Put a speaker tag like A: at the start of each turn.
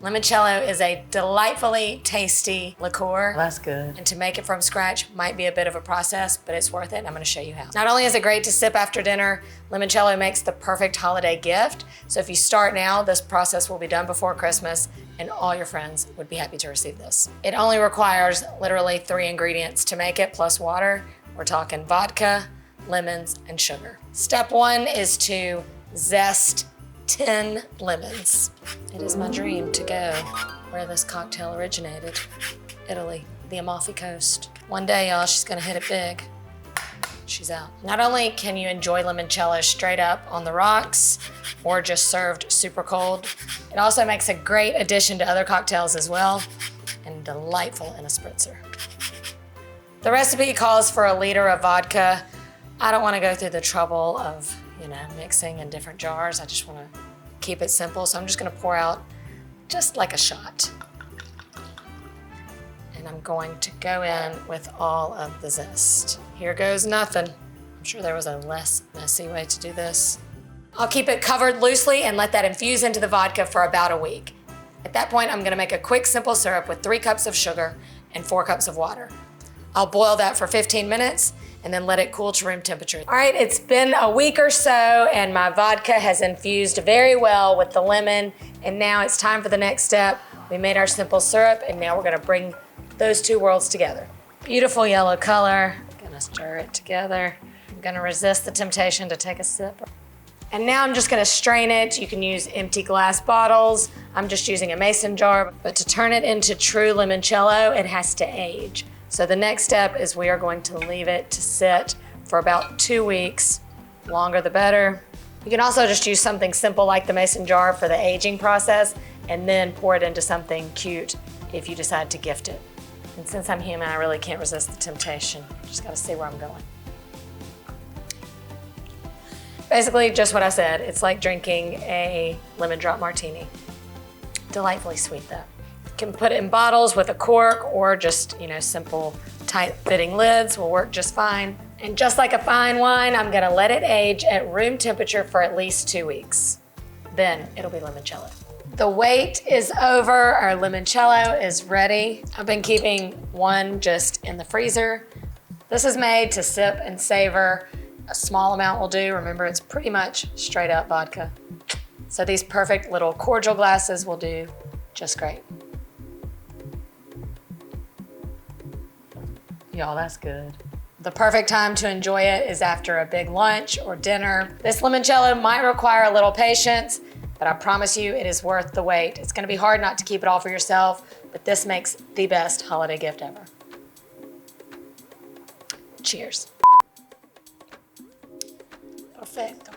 A: Limoncello is a delightfully tasty liqueur.
B: That's good.
A: And to make it from scratch might be a bit of a process, but it's worth it, and I'm gonna show you how. Not only is it great to sip after dinner, limoncello makes the perfect holiday gift. So if you start now, this process will be done before Christmas, and all your friends would be happy to receive this. It only requires literally 3 ingredients to make it, plus water. We're talking vodka, lemons, and sugar. Step 1 is to zest 10 lemons. It is my dream to go where this cocktail originated, Italy, the Amalfi Coast. One day, y'all, she's gonna hit it big. She's out. Not only can you enjoy limoncello straight up on the rocks or just served super cold, it also makes a great addition to other cocktails as well and delightful in a spritzer. The recipe calls for 1 liter of vodka. I don't wanna go through the trouble of mixing in different jars. I just wanna keep it simple. So I'm just gonna pour out just like a shot. And I'm going to go in with all of the zest. Here goes nothing. I'm sure there was a less messy way to do this. I'll keep it covered loosely and let that infuse into the vodka for about a week. At that point, I'm gonna make a quick, simple syrup with 3 cups of sugar and 4 cups of water. I'll boil that for 15 minutes and then let it cool to room temperature. All right, it's been a week or so and my vodka has infused very well with the lemon, and now it's time for the next step. We made our simple syrup and now we're gonna bring those 2 worlds together. Beautiful yellow color. I'm gonna stir it together. I'm gonna resist the temptation to take a sip. And now I'm just gonna strain it. You can use empty glass bottles. I'm just using a mason jar, but to turn it into true limoncello, it has to age. So the next step is we are going to leave it to sit for about 2 weeks. Longer the better. You can also just use something simple like the mason jar for the aging process and then pour it into something cute if you decide to gift it. And since I'm human, I really can't resist the temptation. Just gotta see where I'm going. Basically, just what I said. It's like drinking a lemon drop martini. Delightfully sweet though. You can put it in bottles with a cork or just, simple tight fitting lids will work just fine. And just like a fine wine, I'm gonna let it age at room temperature for at least 2 weeks. Then it'll be limoncello. The wait is over, our limoncello is ready. I've been keeping one just in the freezer. This is made to sip and savor. A small amount will do. Remember, it's pretty much straight up vodka. So these perfect little cordial glasses will do just great.
B: Y'all, that's good.
A: The perfect time to enjoy it is after a big lunch or dinner. This limoncello might require a little patience, but I promise you it is worth the wait. It's gonna be hard not to keep it all for yourself, but this makes the best holiday gift ever. Cheers. Perfecto.